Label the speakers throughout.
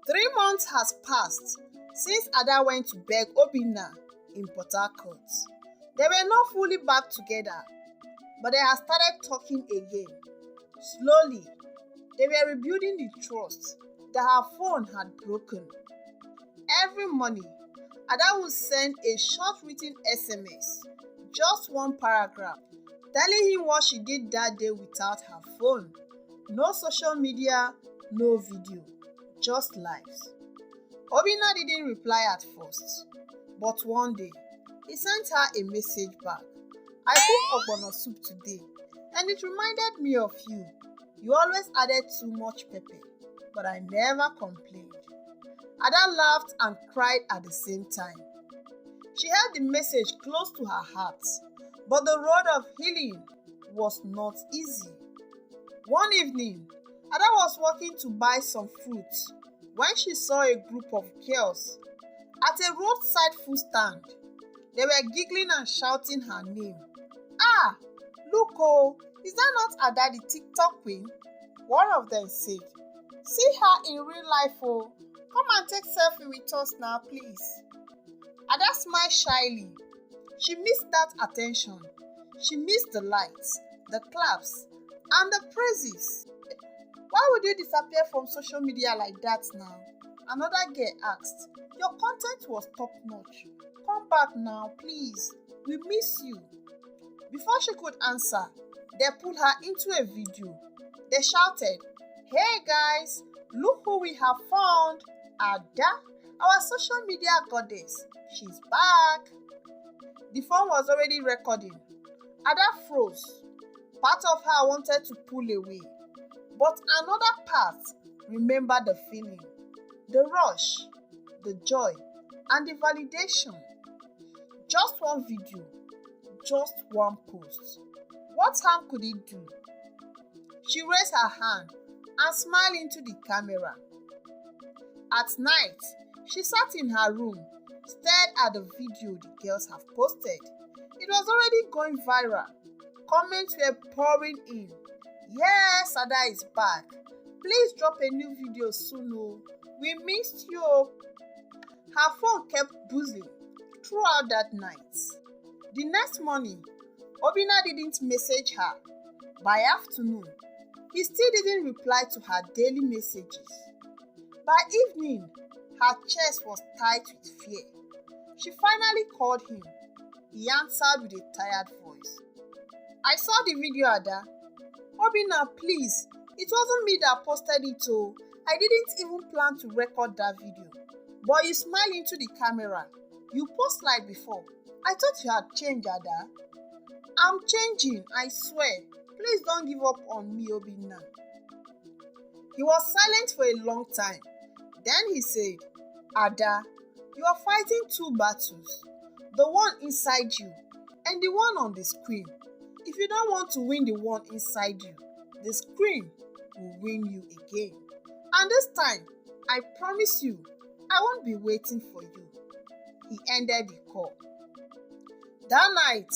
Speaker 1: 3 months has passed since Ada went to beg Obinna in Port Harcourt. They were not fully back together, but they had started talking again. Slowly, they were rebuilding the trust that her phone had broken. Every morning, Ada would send a short written SMS, just one paragraph, telling him what she did that day without her phone. No social media, no video, just lives. Obinna didn't reply at first, but one day, he sent her a message back. I cooked ogbono soup today, and it reminded me of you. You always added too much pepper, but I never complained. Ada laughed and cried at the same time. She held the message close to her heart, but the road of healing was not easy. One evening, Ada was walking to buy some fruit when she saw a group of girls at a roadside food stand. They were giggling and shouting her name. Ah, look oh, is that not Ada the TikTok queen? One of them said. See her in real life oh, come and take selfie with us now please. Ada smiled shyly. She missed that attention. She missed the lights, the claps, and the praises. Why would you disappear from social media like that now? Another girl asked. Your content was top notch. Come back now, please. We miss you. Before she could answer, they pulled her into a video. They shouted, Hey guys, look who we have found. Ada, our social media goddess. She's back. The phone was already recording. Ada froze. Part of her wanted to pull away, but another part remembered the feeling, the rush, the joy, and the validation. Just one video, just one post. What harm could it do? She raised her hand and smiled into the camera. At night, she sat in her room, stared at the video the girls have posted. It was already going viral. Comments were pouring in. Yes, Ada is back. Please drop a new video soon. Oh. We missed you. Her phone kept buzzing throughout that night. The next morning, Obinna didn't message her. By afternoon, he still didn't reply to her daily messages. By evening, her chest was tight with fear. She finally called him. He answered with a tired voice. I saw the video, Ada. Obinna, please. It wasn't me that posted it, oh. I didn't even plan to record that video. But you smiled into the camera. You post like before. I thought you had changed, Ada. I'm changing, I swear. Please don't give up on me, Obinna. He was silent for a long time. Then he said, Ada, you are fighting two battles. The one inside you and the one on the screen. If you don't want to win the one inside you, the screen will win you again. And this time, I promise you, I won't be waiting for you. He ended the call. That night,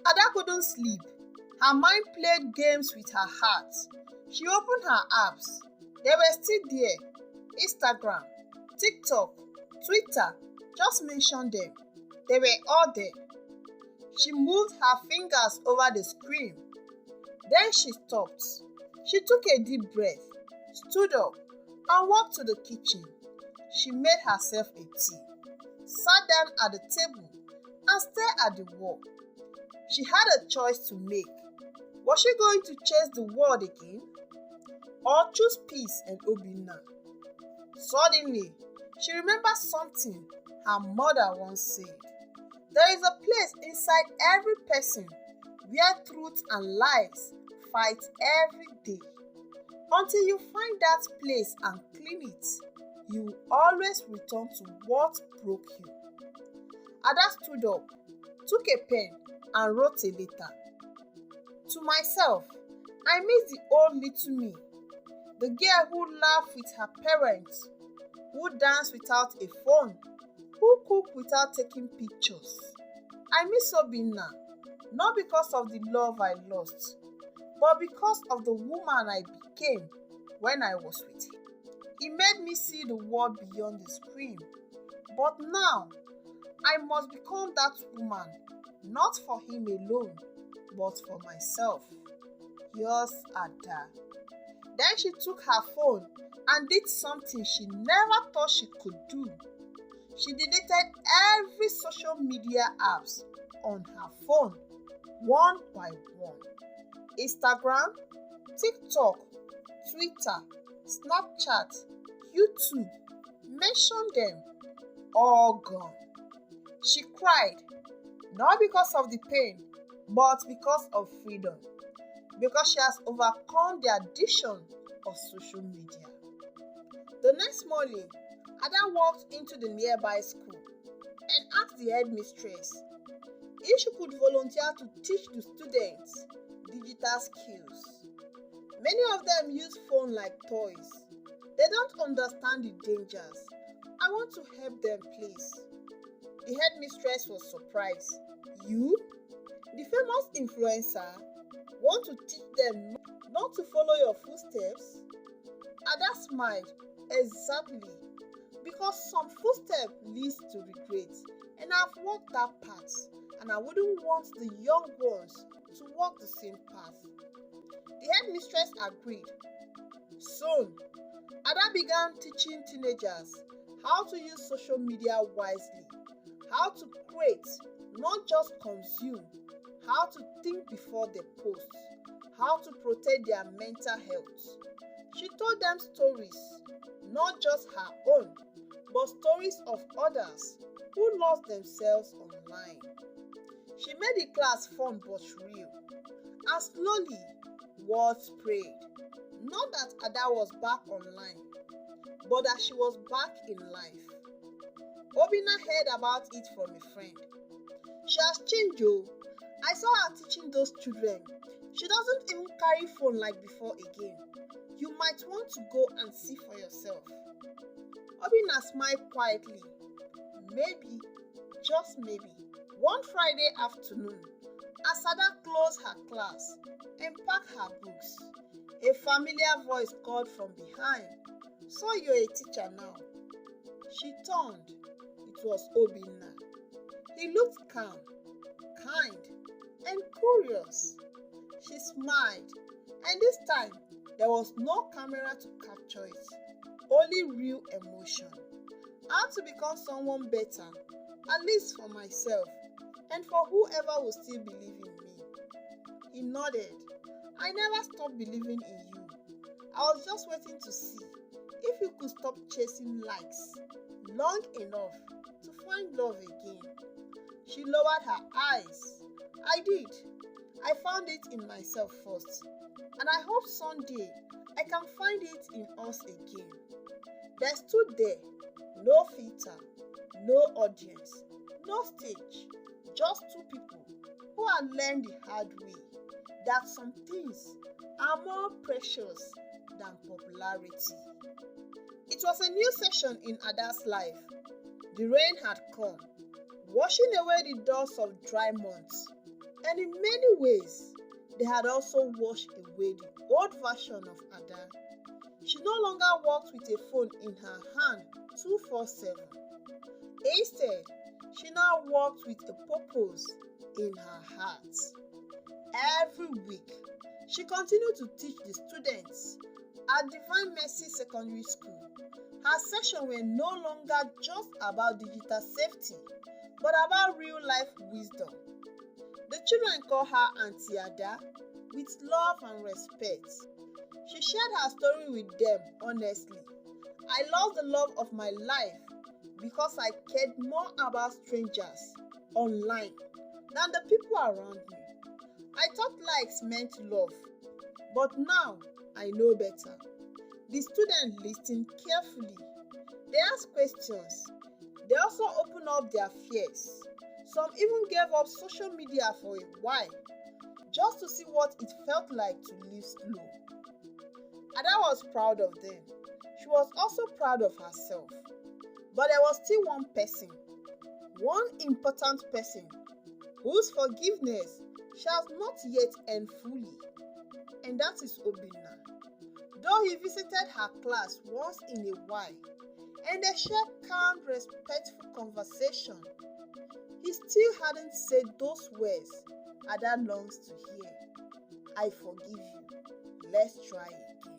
Speaker 1: Ada couldn't sleep. Her mind played games with her heart. She opened her apps. They were still there. Instagram, TikTok, Twitter, just mention them. They were all there. She moved her fingers over the screen. Then she stopped. She took a deep breath, stood up, and walked to the kitchen. She made herself a tea, sat down at the table, and stared at the wall. She had a choice to make. Was she going to chase the world again? Or choose peace and Obinna? Suddenly, she remembered something her mother once said. There is a place inside every person where truth and lies fight every day. Until you find that place and clean it, you will always return to what broke you. Ada stood up, took a pen, and wrote a letter. To myself, I miss the old little me, the girl who laughed with her parents, who danced without a phone, who cooked without taking pictures. I miss Obinna, not because of the love I lost, but because of the woman I became when I was with him. It made me see the world beyond the screen. But now, I must become that woman, not for him alone, but for myself. Yours, Ada. Then she took her phone and did something she never thought she could do. She deleted every social media apps on her phone, one by one. Instagram, TikTok, Twitter, Snapchat, YouTube, mention them, all gone. She cried, not because of the pain, but because of freedom. Because she has overcome the addiction of social media. The next morning, Ada walked into the nearby school and asked the headmistress if she could volunteer to teach the students digital skills. Many of them use phones like toys. They don't understand the dangers. I want to help them, please. The headmistress was surprised. You, the famous influencer, want to teach them not to follow your footsteps? Ada smiled. Exactly. Because some footsteps leads to regret, and I've walked that path, and I wouldn't want the young ones to walk the same path. The headmistress agreed. Soon, Ada began teaching teenagers how to use social media wisely, how to create, not just consume, how to think before they post, how to protect their mental health. She told them stories, not just her own, but stories of others who lost themselves online. She made the class fun but real, and slowly, word spread. Not that Ada was back online, but that she was back in life. Obina heard about it from a friend. She has changed, oh. I saw her teaching those children. She doesn't even carry phone like before again. You might want to go and see for yourself. Obina smiled quietly. Maybe, just maybe, one Friday afternoon, as Ada closed her class and packed her books, a familiar voice called from behind. So you're a teacher now. She turned. It was Obinna. He looked calm, kind, and curious. She smiled, and this time there was no camera to capture it, only real emotion. How to become someone better, at least for myself, and for whoever will still believe in me. He nodded. I never stopped believing in you. I was just waiting to see if you could stop chasing likes long enough to find love again. She lowered her eyes. I did. I found it in myself first, and I hope someday I can find it in us again. They stood there, no filter, no audience, no stage, just two people who had learned the hard way that some things are more precious than popularity. It was a new session in Ada's life. The rain had come, washing away the dust of dry months, and in many ways, they had also washed away the old version of Ada. She no longer walked with a phone in her hand 24/7. Instead, she now walked with a purpose in her heart. Every week, she continued to teach the students at Divine Mercy Secondary School. Her sessions were no longer just about digital safety, but about real-life wisdom. The children call her Auntie Ada with love and respect. She shared her story with them honestly. I lost the love of my life because I cared more about strangers online than the people around me. I thought likes meant love, but now I know better. The students listened carefully. They asked questions. They also opened up their fears. Some even gave up social media for a while, just to see what it felt like to live slow. Ada was proud of them. She was also proud of herself. But there was still one important person, whose forgiveness she has not yet earned fully, and that is Obinna. Though he visited her class once in a while and they shared calm, respectful conversation, he still hadn't said those words Ada longs to hear. I forgive you. Let's try again.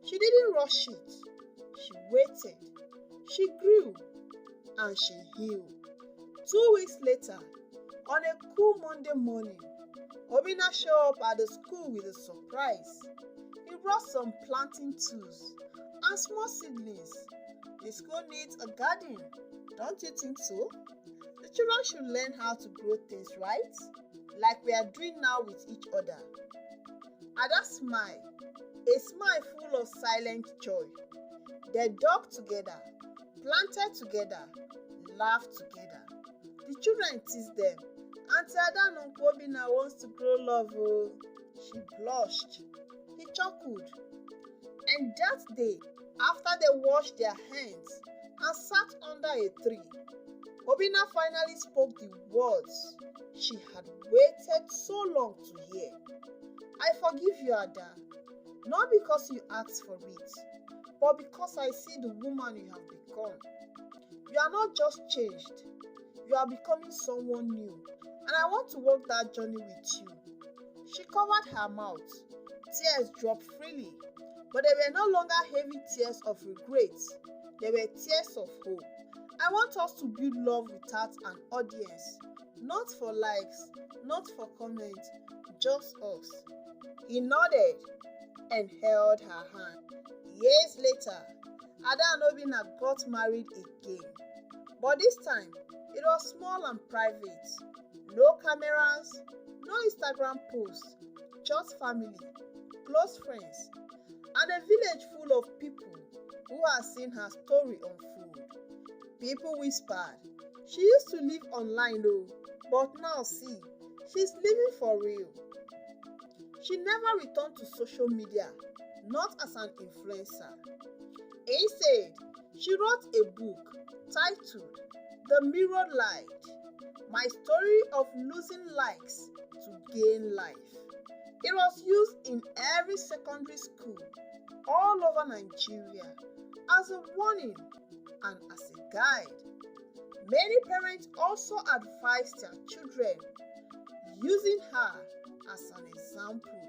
Speaker 1: She didn't rush it. She waited. She grew and she healed. 2 weeks later, on a cool Monday morning, Obinna showed up at the school with a surprise. He brought some planting tools and small seedlings. The school needs a garden, don't you think so? The children should learn how to grow things, right? Like we are doing now with each other. Ada smiled, a smile full of silent joy. They dug together, planted together, laughed together. The children teased them. Auntie Ada and Uncle Obinna wants to grow love. Oh. She blushed. He chuckled. And that day, after they washed their hands and sat under a tree, Obinna finally spoke the words she had waited so long to hear. I forgive you, Ada, not because you asked for it, but because I see the woman you have become. You are not just changed, you are becoming someone new, and I want to walk that journey with you. She covered her mouth. Tears dropped freely, but they were no longer heavy tears of regret. They were tears of hope. I want us to build love without an audience, not for likes, not for comments, just us. He nodded and held her hand. Years later, Ada and Obinna got married again. But this time, it was small and private. No cameras, no Instagram posts, just family, close friends, and a village full of people who had seen her story unfold. People whispered, she used to live online though, but now see, she's living for real. She never returned to social media, not as an influencer. Instead, she wrote a book titled The Mirrored Light, My Story of Losing Likes to Gain Life. It was used in every secondary school all over Nigeria as a warning and as a guide. Many parents also advised their children using her as an example.